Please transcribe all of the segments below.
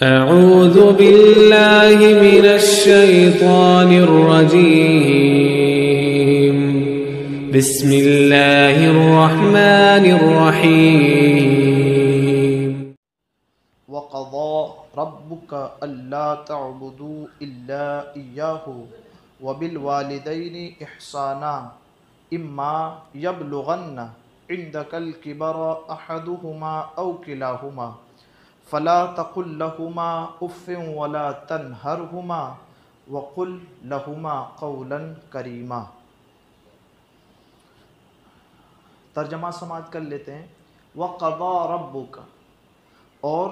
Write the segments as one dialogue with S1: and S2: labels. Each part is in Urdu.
S1: أعوذ بالله من الشيطان الرجيم بسم الله الرحمن الرحيم
S2: وقضى ربك ألا تعبدوا إلا إياه وبالوالدين إحسانا إما يبلغن عندك الكبر أحدهما أو كلاهما فلا تقل لهما اف ولا تنهرهما وقل لهما قولا کریما۔ ترجمہ سماعت کر لیتے ہیں۔ وَقَضَى رَبُّكَ، اور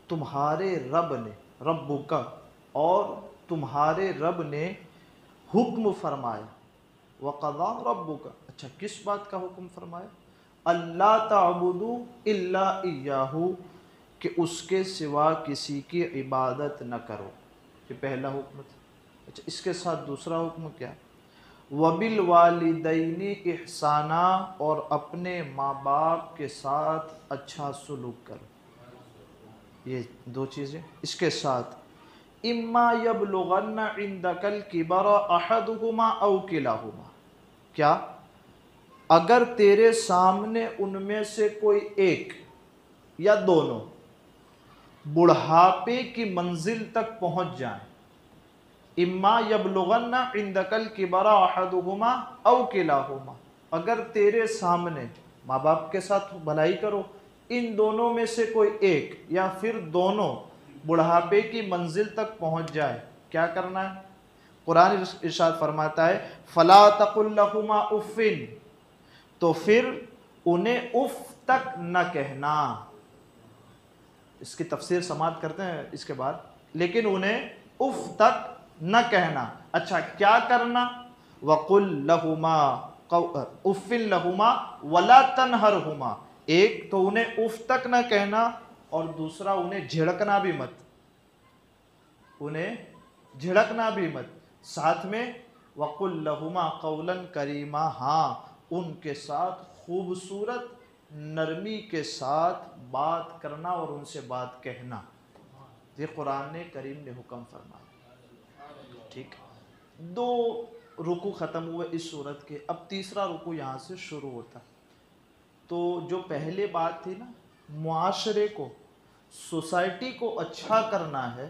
S2: تمہارے رب نے، ربک اور تمہارے رب نے حکم فرمایا۔ وَقَضَى رَبُّكَ، اچھا کس بات کا حکم فرمایا؟ اللہ تعبدوا الا ایاہ، کہ اس کے سوا کسی کی عبادت نہ کرو، یہ پہلا حکم تھا۔ اچھا اس کے ساتھ دوسرا حکم کیا؟ وَبِالْوَالِدَيْنِ إِحْسَانًا، اور اپنے ماں باپ کے ساتھ اچھا سلوک کرو۔ یہ دو چیزیں اس کے ساتھ۔ إِمَّا يَبْلُغَنَّ عِنْدَكَ الْكِبَرَ أَحَدُهُمَا أَوْ كِلَاهُمَا، کیا اگر تیرے سامنے ان میں سے کوئی ایک یا دونوں بڑھاپے کی منزل تک پہنچ جائیں۔ اما یبلغن عندک الکبر احدہما او کلاہما، اگر تیرے سامنے ماں باپ کے ساتھ بھلائی کرو، ان دونوں میں سے کوئی ایک یا پھر دونوں بڑھاپے کی منزل تک پہنچ جائے، کیا کرنا ہے؟ قرآن ارشاد فرماتا ہے فلا تقل لہما اف، تو پھر انہیں اف تک نہ کہنا۔ اس کی تفسیر سماعت کرتے ہیں اس کے بعد، لیکن انہیں اف تک نہ کہنا۔ اچھا کیا کرنا؟ وَقُلْ لَهُمَا اُفٍ لَهُمَا وَلَا تَنْهَرْهُمَا، ایک تو انہیں اف تک نہ کہنا، اور دوسرا انہیں جھڑکنا بھی مت، انہیں جھڑکنا بھی مت۔ ساتھ میں وَقُلْ لَهُمَا قَوْلًا كَرِيمًا، ہاں ان کے ساتھ خوبصورت نرمی کے ساتھ بات کرنا اور ان سے بات کہنا، یہ قرآن کریم نے حکم فرمایا۔ ٹھیک، دو رکوع ختم ہوئے اس صورت کے، اب تیسرا رکوع یہاں سے شروع ہوتا ہے۔ تو جو پہلے بات تھی نا، معاشرے کو، سوسائٹی کو اچھا کرنا ہے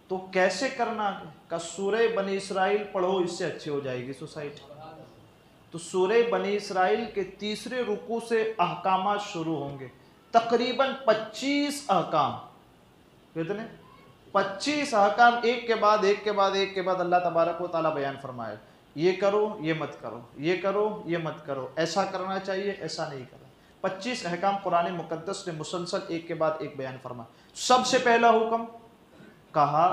S2: تو کیسے کرنا ہے؟ کہ سورہ بنی اسرائیل پڑھو، اس سے اچھی ہو جائے گی سوسائٹی۔ تو سورہ بنی اسرائیل کے تیسرے رکوع سے احکامات شروع ہوں گے، تقریباً 25 احکام۔ کتنے؟ 25 احکام، ایک کے بعد ایک کے بعد ایک کے بعد اللہ تبارک و تعالیٰ بیان فرمائے، یہ کرو یہ مت کرو، یہ کرو یہ مت کرو، ایسا کرنا چاہیے ایسا نہیں کرنا۔ 25 احکام قرآن مقدس نے مسلسل ایک کے بعد ایک بیان فرمایا۔ سب سے پہلا حکم کہا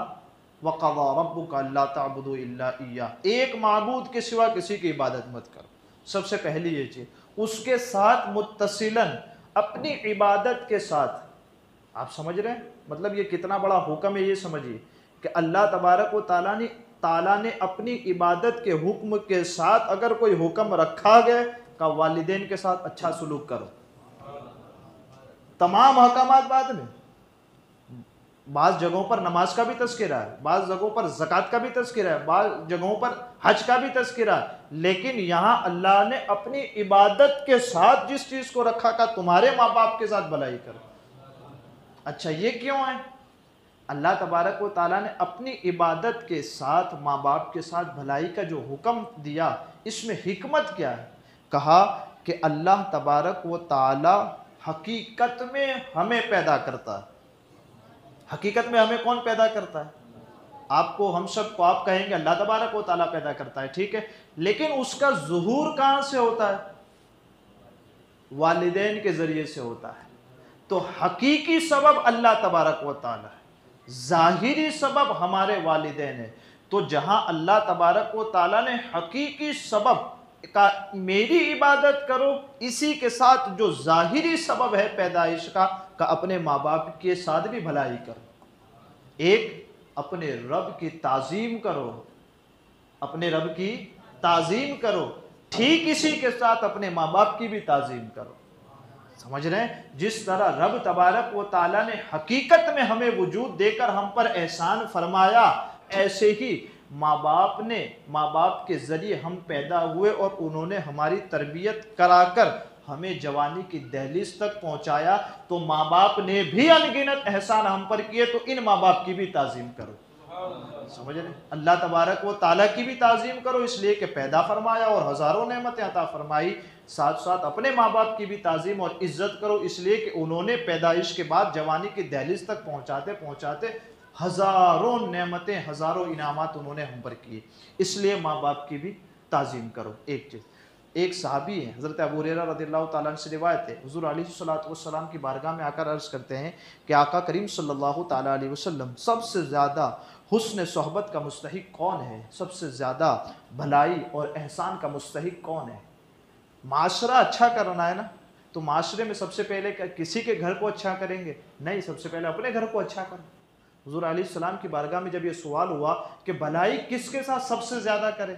S2: وَقَضَى رَبُّكَ أَلَّا تَعْبُدُوا إِلَّا إِيَّاهُ، ایک معبود کے سوا کسی کی عبادت مت کرو، سب سے پہلی یہ چیز۔ اس کے ساتھ متصلاً اپنی عبادت کے ساتھ، آپ سمجھ رہے ہیں مطلب یہ کتنا بڑا حکم ہے؟ یہ سمجھیے کہ اللہ تبارک و تعالیٰ نے اپنی عبادت کے حکم کے ساتھ اگر کوئی حکم رکھا گیا کہ والدین کے ساتھ اچھا سلوک کرو، تمام احکامات بعد میں، بعض جگہوں پر نماز کا بھی تذکرہ ہے، بعض جگہوں پر زکوٰۃ کا بھی تذکرہ ہے، بعض جگہوں پر حج کا بھی تذکرہ ہے، لیکن یہاں اللہ نے اپنی عبادت کے ساتھ جس چیز کو رکھا کہ تمہارے ماں باپ کے ساتھ بھلائی کرو۔ اچھا یہ کیوں ہے؟ اللہ تبارک و تعالیٰ نے اپنی عبادت کے ساتھ ماں باپ کے ساتھ بھلائی کا جو حکم دیا، اس میں حکمت کیا ہے؟ کہا کہ اللہ تبارک و تعالیٰ حقیقت میں ہمیں پیدا کرتا ہے۔ حقیقت میں ہمیں کون پیدا کرتا ہے؟ آپ کو، ہم سب کو آپ کہیں گے اللہ تبارک و تعالیٰ پیدا کرتا ہے، ٹھیک ہے، لیکن اس کا ظہور کہاں سے ہوتا ہے؟ والدین کے ذریعے سے ہوتا ہے۔ تو حقیقی سبب اللہ تبارک و تعالیٰ ہے، ظاہری سبب ہمارے والدین ہے۔ تو جہاں اللہ تبارک و تعالیٰ نے حقیقی سبب کا میری عبادت کرو، اسی کے ساتھ جو ظاہری سبب ہے پیدائش کا کہ اپنے ماں باپ کے ساتھ بھی بھلائی کرو، ایک اپنے رب کی تعظیم کرو، اپنے رب کی تعظیم کرو، ٹھیک اسی کے ساتھ اپنے ماں باپ کی بھی تعظیم کرو۔ سمجھ رہے ہیں؟ جس طرح رب تبارک و تعالیٰ نے حقیقت میں ہمیں وجود دے کر ہم پر احسان فرمایا، ایسے ہی ماں باپ کے ذریعے ہم پیدا ہوئے اور انہوں نے ہماری تربیت کرا کر ہمیں جوانی کی دہلیز تک پہنچایا، تو ماں باپ نے بھی انگنت احسان ہم پر کیے، تو ان ماں باپ کی بھی تعظیم کرو۔ سمجھ رہے ہیں؟ اللہ تبارک و تعالیٰ کی بھی تعظیم کرو، اس لیے کہ پیدا فرمایا اور ہزاروں نعمتیں عطا فرمائی، ساتھ ساتھ اپنے ماں باپ کی بھی تعظیم اور عزت کرو، اس لیے کہ انہوں نے پیدائش کے بعد جوانی کی دہلیز تک پہنچاتے ہزاروں نعمتیں، ہزاروں انعامات انہوں نے ہم پر کیے، اس لیے ماں باپ کی بھی تعظیم کرو۔ ایک صحابی ہیں، حضرت ابو ہریرہ رضی اللہ تعالیٰ عنہ سے روایت ہے، حضور علیہ الصلوۃ والسلام کی بارگاہ میں آ کر عرض کرتے ہیں کہ آقا کریم صلی اللہ تعالیٰ علیہ وسلم سب سے زیادہ حسن صحبت کا مستحق کون ہے؟ سب سے زیادہ بھلائی اور احسان کا مستحق کون ہے؟ معاشرہ اچھا کرنا ہے نا، تو معاشرے میں سب سے پہلے کسی کے گھر کو اچھا کریں گے؟ نہیں، سب سے پہلے اپنے گھر کو اچھا کریں۔ حضور علیہ السلام کی بارگاہ میں جب یہ سوال ہوا کہ بھلائی کس کے ساتھ سب سے زیادہ کریں،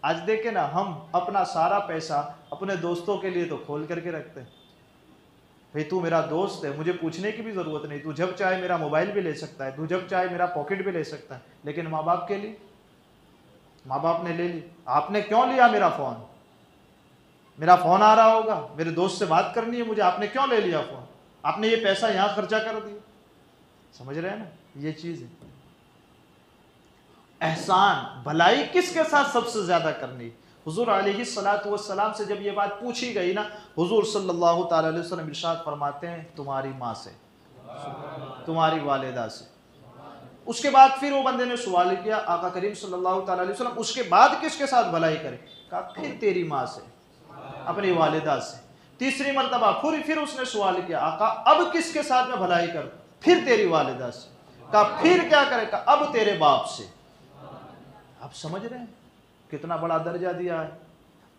S2: آج دیکھیں نا، ہم اپنا سارا پیسہ اپنے دوستوں کے لیے تو کھول کر کے رکھتے ہیں، بھئی تو میرا دوست ہے، مجھے پوچھنے کی بھی ضرورت نہیں، تو جب چاہے میرا موبائل بھی لے سکتا ہے، تو جب چاہے میرا پاکٹ بھی لے سکتا ہے، لیکن ماں باپ کے لیے، ماں باپ نے لے لی، آپ نے کیوں لیا میرا فون؟ میرا فون آ رہا ہوگا، میرے دوست سے بات کرنی ہے مجھے، آپ نے کیوں لے لیا فون؟ آپ نے یہ پیسہ یہاں خرچہ کر دیا۔ سمجھ رہے ہیں نا؟ یہ چیز ہے احسان، بھلائی کس کے ساتھ سب سے زیادہ کرنی۔ حضور علیہ السلام سے جب یہ بات پوچھی گئی نا، حضور صلی اللہ تعالیٰ علیہ وسلم ارشاد فرماتے ہیں تمہاری ماں سے، تمہاری والدہ سے۔ اس کے بعد پھر وہ بندے نے سوال کیا، آقا کریم صلی اللہ تعالیٰ علیہ وسلم اس کے بعد کس کے ساتھ بھلائی کرے؟ کہا پھر تیری ماں سے، اپنی والدہ سے۔ تیسری مرتبہ پھر اس نے سوال کیا، آقا اب کس کے ساتھ میں بھلائی کروں؟ پھر تیری والدہ سے۔ کہا پھر کیا کرے؟ کہا اب تیرے باپ سے۔ آپ سمجھ رہے ہیں کتنا بڑا درجہ دیا ہے؟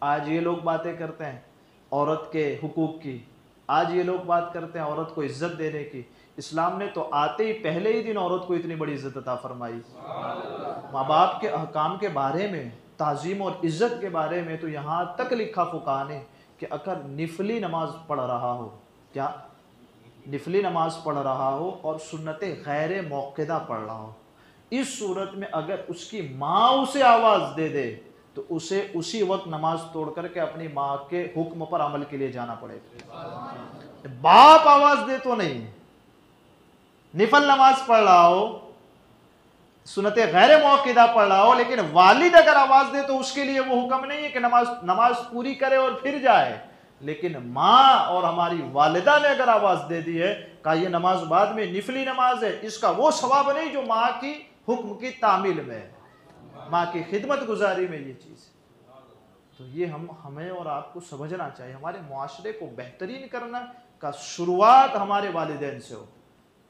S2: آج یہ لوگ باتیں کرتے ہیں عورت کے حقوق کی، آج یہ لوگ بات کرتے ہیں عورت کو عزت دینے کی، اسلام نے تو آتے ہی پہلے ہی دن عورت کو اتنی بڑی عزت عطا فرمائی۔ ماں باپ کے احکام کے بارے میں، تعظیم اور عزت کے بارے میں تو یہاں تک لکھا فقہا نے کہ اگر نفلی نماز پڑھ رہا ہو، کیا نفلی نماز پڑھ رہا ہو اور سنت غیر موقدہ پڑھ رہا ہو، اس صورت میں اگر اس کی ماں اسے آواز دے دے تو اسے اسی وقت نماز توڑ کر کے اپنی ماں کے حکم پر عمل کے لیے جانا پڑے گا۔ باپ آواز دے تو نہیں، نفل نماز پڑھ رہا ہو، سنت غیر موقدہ پڑھ رہا ہو، لیکن والد اگر آواز دے تو اس کے لیے وہ حکم نہیں ہے کہ نماز پوری کرے اور پھر جائے، لیکن ماں اور ہماری والدہ نے اگر آواز دے دی ہے، کہا یہ نماز بعد میں نفلی نماز ہے، اس کا وہ ثواب نہیں جو ماں کی حکم کی تعمیل میں، ماں کی خدمت گزاری میں یہ چیز ہے۔ تو یہ ہمیں اور آپ کو سمجھنا چاہیے، ہمارے معاشرے کو بہترین کرنا کا شروعات ہمارے والدین سے ہو،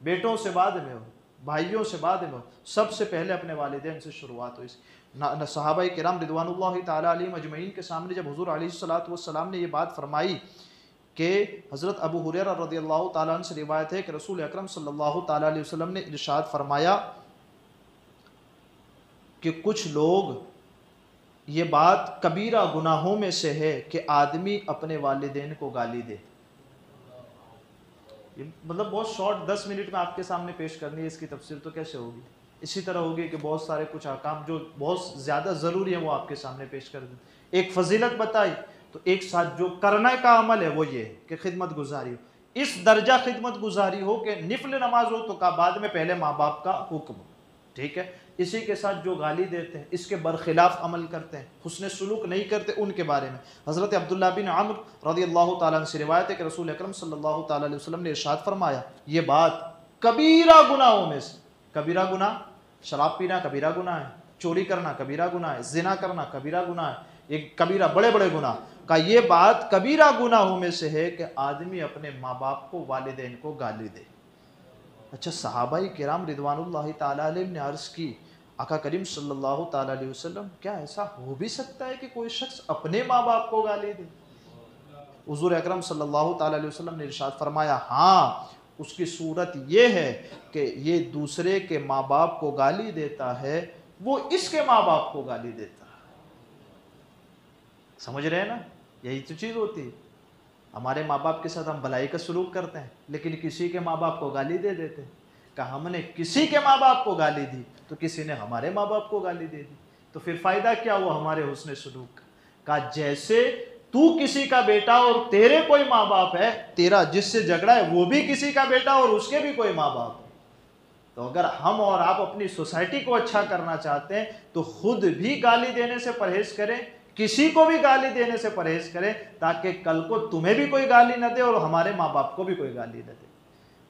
S2: بیٹوں سے بعد میں ہو، بھائیوں سے بعد میں ہو، سب سے پہلے اپنے والدین سے شروعات ہو۔ صحابہ کرام رضوان اللہ تعالیٰ علیہم اجمعین کے سامنے جب حضور علیہ الصلوۃ والسلام نے یہ بات فرمائی کہ حضرت ابو ہریرہ رضی اللہ تعالیٰ عنہ سے روایت ہے کہ رسول اکرم صلی اللہ تعالیٰ علیہ وسلم نے ارشاد فرمایا کہ کچھ لوگ، یہ بات کبیرہ گناہوں میں سے ہے کہ آدمی اپنے والدین کو گالی دے۔ مطلب بہت شارٹ 10 منٹ میں آپ کے سامنے پیش کرنی ہے، اس کی تفسیر تو کیسے ہوگی؟ اسی طرح ہوگی کہ بہت سارے کچھ احکام جو بہت زیادہ ضروری ہیں وہ آپ کے سامنے پیش کر دیں۔ ایک فضیلت بتائی تو ایک ساتھ جو کرنے کا عمل ہے وہ یہ ہے کہ خدمت گزاری ہو، اس درجہ خدمت گزاری ہو کہ نفل نماز ہو تو کا بعد میں پہلے ماں باپ کا حکم ہو، ٹھیک ہے؟ اسی کے ساتھ جو گالی دیتے ہیں، اس کے برخلاف عمل کرتے ہیں، حسن سلوک نہیں کرتے، ان کے بارے میں حضرت عبداللہ بن عمرو رضی اللہ تعالیٰ عنہ سے روایت ہے کہ رسول اکرم صلی اللہ تعالیٰ علیہ وسلم نے ارشاد فرمایا، یہ بات کبیرہ گناہوں میں سے، کبیرہ گناہ، شراب پینا کبیرہ گناہ ہے، چوری کرنا کبیرہ گناہ ہے، زنا کرنا کبیرہ گناہ ہے، یہ کبیرہ بڑے بڑے گناہ کا، یہ بات کبیرہ گناہوں میں سے ہے کہ آدمی اپنے ماں باپ کو، والدین کو گالی دے۔ اچھا، صحابہ کرام رضوان اللہ تعالیٰ علیہ نے عرض کی، آقا کریم صلی اللہ تعالیٰ علیہ وسلم کیا ایسا ہو بھی سکتا ہے کہ کوئی شخص اپنے ماں باپ کو گالی دے؟ حضور اکرم صلی اللہ تعالیٰ علیہ وسلم نے ارشاد فرمایا، ہاں، اس کی صورت یہ ہے کہ یہ دوسرے کے ماں باپ کو گالی دیتا ہے، وہ اس کے ماں باپ کو گالی دیتا ہے۔ سمجھ رہے ہیں نا؟ یہی تو چیز ہوتی ہے۔ ہمارے ماں باپ کے ساتھ ہم بھلائی کا سلوک کرتے ہیں، لیکن کسی کے ماں باپ کو گالی دے دیتے ہیں۔ کہ ہم نے کسی کے ماں باپ کو گالی دی تو کسی نے ہمارے ماں باپ کو گالی دے دی، تو پھر فائدہ کیا ہوا ہمارے حسن سلوک کا؟ کہا جیسے تو کسی کا بیٹا اور تیرے کوئی ماں باپ ہے، تیرا جس سے جھگڑا ہے وہ بھی کسی کا بیٹا اور اس کے بھی کوئی ماں باپ ہے، تو اگر ہم اور آپ اپنی سوسائٹی کو اچھا کرنا چاہتے ہیں تو خود بھی گالی دینے سے پرہیز کریں، کسی کو بھی گالی دینے سے پرہیز کریں، تاکہ کل کو تمہیں بھی کوئی گالی نہ دے اور ہمارے ماں باپ کو بھی کوئی گالی نہ دے۔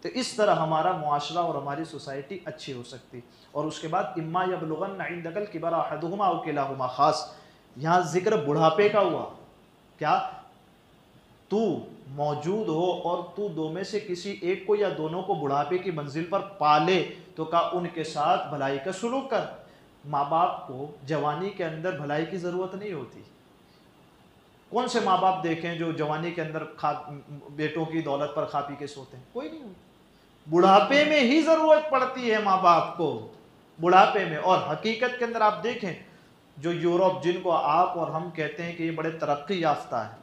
S2: تو اس طرح ہمارا معاشرہ اور ہماری سوسائٹی اچھی ہو سکتی۔ اور اس کے بعد اما یبلغن عندک الکبر احدہما او کلاہما، خاص یہاں ذکر بڑھاپے کا ہوا۔ کیا تو موجود ہو اور تو دو میں سے کسی ایک کو یا دونوں کو بڑھاپے کی منزل پر پالے تو کہا ان کے ساتھ بھلائی کا سلوک کر۔ ماں باپ کو جوانی کے اندر بھلائی کی ضرورت نہیں ہوتی۔ کون سے ماں باپ دیکھیں جو جوانی کے اندر بیٹوں کی دولت پر کھا پی کے سوتے ہیں؟ کوئی نہیں ہوتا۔ بڑھاپے میں ہی ضرورت پڑتی ہے ماں باپ کو، بڑھاپے میں۔ اور حقیقت کے اندر آپ دیکھیں جو یورپ، جن کو آپ اور ہم کہتے ہیں کہ یہ بڑے ترقی یافتہ ہے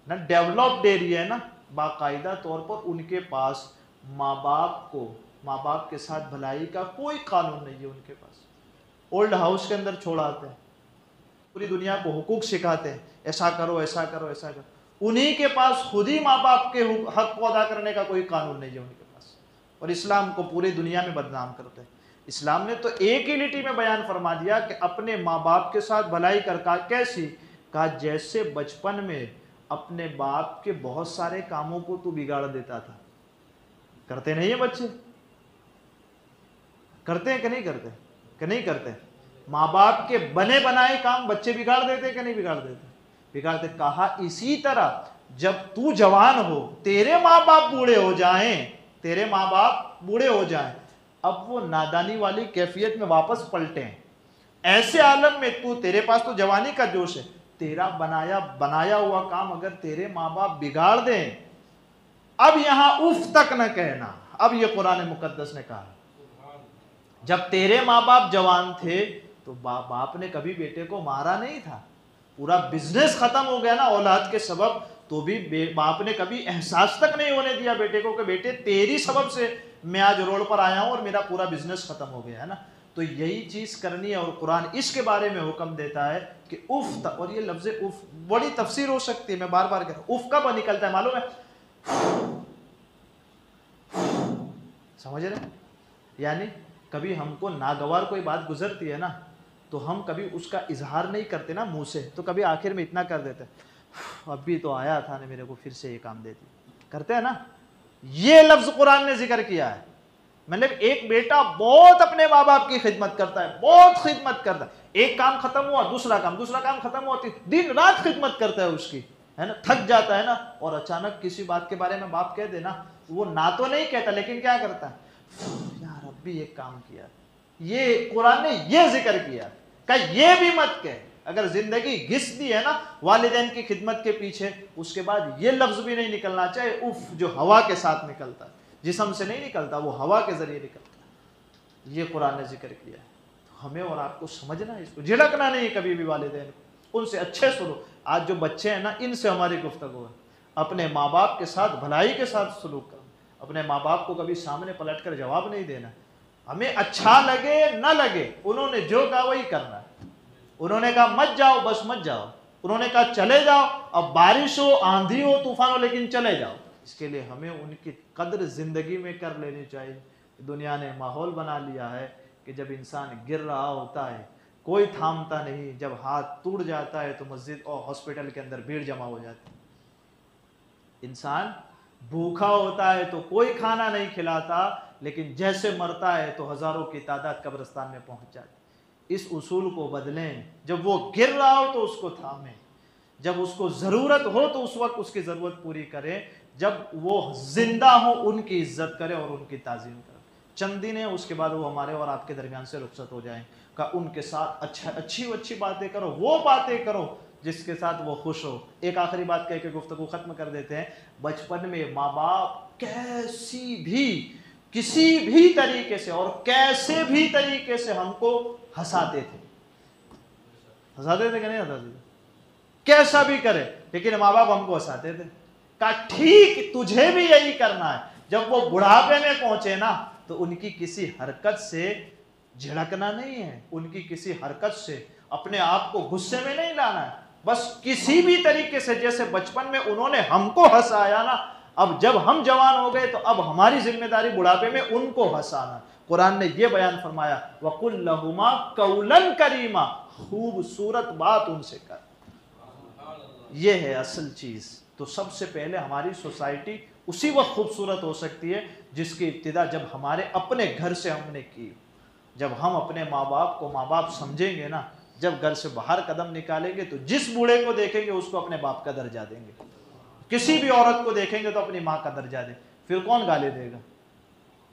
S2: نا، ڈیولپڈ ایریا ہے نا، باقاعدہ طور پر ان کے پاس ماں باپ کے ساتھ بھلائی کا کوئی قانون نہیں ہے۔ ان کے پاس اولڈ ہاؤس کے اندر چھوڑاتے ہیں، پوری دنیا کو حقوق سکھاتے ہیں، ایسا کرو ایسا کرو ایسا کرو۔ انہی کے پاس خود ہی ماں باپ کے حق کو ادا کرنے کا کوئی قانون نہیں ہے ان کے پاس، اور اسلام کو پوری دنیا میں بدنام کرتے ہیں۔ اسلام نے تو ایک ہی لٹی میں بیان فرما دیا کہ اپنے ماں باپ کے ساتھ بھلائی کر۔ کہا کیسی؟ کہا جیسے بچپن میں اپنے باپ کے بہت سارے کاموں کو تو بگاڑ دیتا تھا۔ کرتے نہیں ہیں بچے؟ کرتے ہیں کہ نہیں کرتے؟ کہ نہیں کرتے؟ ماں باپ کے بنے بنائے کام بچے بگاڑ دیتے کہ نہیں بگاڑ دیتے؟ بگاڑتے۔ کہا اسی طرح جب تو جوان ہو، تیرے ماں باپ بوڑھے ہو جائیں، تیرے ماں باپ بوڑھے ہو جائیں، اب وہ نادانی والی کیفیت میں واپس پلٹیں، ایسے عالم میں تیرے پاس تو جوانی کا جوش ہے، تیرا بنایا ہوا کام اگر تیرے ماں باپ بگاڑ دیں، اب یہاں اف تک نہ کہنا۔ اب یہ قرآن مقدس نے کہا جب تیرے ماں باپ جوان تھے تو باپ نے کبھی بیٹے کو مارا نہیں تھا، پورا بزنس ختم ہو گیا نا اولاد کے سبب، تو بھی باپ نے کبھی احساس تک نہیں ہونے دیا بیٹے کو کہ بیٹے تیری سبب سے میں آج روڈ پر آیا ہوں اور میرا پورا بزنس ختم ہو گیا ہے نا۔ تو یہی چیز کرنی ہے، اور قرآن اس کے بارے میں حکم دیتا ہے کہ اف تک، اور یہ لفظ اف بڑی تفسیر ہو سکتی ہے، میں بار بار کہہ رہا ہوں، اف کب نکلتا ہے معلوم ہے؟ سمجھ رہے ہیں؟ یعنی کبھی ہم کو ناگوار کوئی بات گزرتی ہے نا تو ہم کبھی اس کا اظہار نہیں کرتے نا منہ سے، تو کبھی آخر میں اتنا کر دیتے اب بھی تو آیا تھا نے میرے کو پھر سے یہ کام دے دی، کرتے ہیں نا۔ یہ لفظ قرآن نے ذکر کیا ہے، مطلب ایک بیٹا بہت اپنے ماں باپ کی خدمت کرتا ہے، بہت خدمت کرتا ہے، ایک کام ختم ہوا دوسرا کام ختم ہوا، دن رات خدمت کرتا ہے اس کی، ہے نا، تھک جاتا ہے نا، اور اچانک کسی بات کے بارے میں باپ کہہ دینا، وہ نہ تو نہیں کہتا لیکن کیا کرتا ہے، یار اب بھی ایک کام کیا۔ یہ قرآن نے یہ ذکر کیا کہ یہ بھی مت کہہ، اگر زندگی گھس دی ہے نا والدین کی خدمت کے پیچھے، اس کے بعد یہ لفظ بھی نہیں نکلنا چاہے اف، جو ہوا کے ساتھ نکلتا ہے، جسم سے نہیں نکلتا، وہ ہوا کے ذریعے نکلتا ہے، یہ قرآن نے ذکر کیا ہے۔ تو ہمیں اور آپ کو سمجھنا ہے، اس کو جھڑکنا نہیں کبھی بھی والدین کو، ان سے اچھے سلوک۔ آج جو بچے ہیں نا ان سے ہماری گفتگو ہے، اپنے ماں باپ کے ساتھ بھلائی کے ساتھ سلوک کرنا، اپنے ماں باپ کو کبھی سامنے پلٹ کر جواب نہیں دینا، ہمیں اچھا لگے نہ لگے انہوں نے جو کہا وہی کرنا ہے۔ انہوں نے کہا مت جاؤ، بس مت جاؤ، انہوں نے کہا چلے جاؤ، اب بارش ہو آندھی ہو طوفان ہو لیکن چلے جاؤ۔ اس کے لیے ہمیں ان کی قدر زندگی میں کر لینی چاہیے۔ دنیا نے ماحول بنا لیا ہے کہ جب انسان گر رہا ہوتا ہے کوئی تھامتا نہیں، جب ہاتھ ٹوٹ جاتا ہے تو مسجد اور ہاسپٹل کے اندر بھیڑ جمع ہو جاتی ہے، انسان بھوکا ہوتا ہے تو کوئی کھانا نہیں کھلاتا، لیکن جیسے مرتا ہے تو ہزاروں کی تعداد قبرستان میں پہنچ جاتی۔ اس اصول کو بدلیں، جب وہ گر رہا ہو تو اس کو تھامیں، جب اس کو ضرورت ہو تو اس وقت اس کی ضرورت پوری کریں، جب وہ زندہ ہو ان کی عزت کریں اور ان کی تعظیم کریں۔ چند دن ہیں اس کے بعد وہ ہمارے اور آپ کے درمیان سے رخصت ہو جائیں، کہ ان کے ساتھ اچھی باتیں کرو، وہ باتیں کرو جس کے ساتھ وہ خوش ہو۔ ایک آخری بات کہہ کے گفتگو ختم کر دیتے ہیں۔ بچپن میں ماں باپ کسی بھی طریقے سے اور کیسے بھی طریقے سے ہم کو ہنساتے تھے کہ نہیں ہنساتے تھے؟ کیسا بھی کرے لیکن ماں باپ ہم کو ہنساتے تھے، کہا ٹھیک تجھے بھی یہی کرنا ہے. جب وہ بڑھاپے میں پہنچے نا تو ان کی کسی حرکت سے جھڑکنا نہیں ہے, ان کی کسی حرکت سے اپنے آپ کو غصے میں نہیں لانا ہے, بس کسی بھی طریقے سے, جیسے بچپن میں انہوں نے ہم کو ہنسایا نا, اب جب ہم جوان ہو گئے تو اب ہماری ذمہ داری بڑھاپے میں ان کو ہنسانا. قرآن نے یہ بیان فرمایا وَقُلْ لَهُمَا قَوْلًا كَرِيمًا, خوبصورت بات ان سے کر. یہ ہے اصل چیز. تو سب سے پہلے ہماری سوسائٹی اسی وقت خوبصورت ہو سکتی ہے جس کی ابتدا جب ہمارے اپنے گھر سے ہم نے کی. جب ہم اپنے ماں باپ کو ماں باپ سمجھیں گے نا, جب گھر سے باہر قدم نکالیں گے تو جس بوڑھے کو دیکھیں گے اس کو اپنے باپ کا درجہ دیں گے, کسی بھی عورت کو دیکھیں گے تو اپنی ماں کا درجہ دیں. پھر کون گالی دے گا؟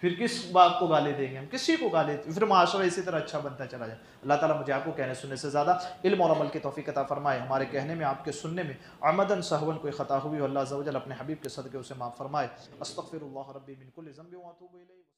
S2: پھر کس باپ کو گالی دیں گے ہم؟ کسی کو گالی, پھر معاشرہ اسی طرح اچھا بنتا چلا جائے. اللہ تعالیٰ مجھے آپ کو کہنے سننے سے زیادہ علم اور عمل کی توفیق عطا فرمائے. ہمارے کہنے میں آپ کے سننے میں عمدن سہون کوئی خطا ہوئی ہو, اللہ عز و جل اپنے حبیب کے صدقے اسے معاف فرمائے. استغفر اللہ ربی من کل ذنب و اتوب الیہ.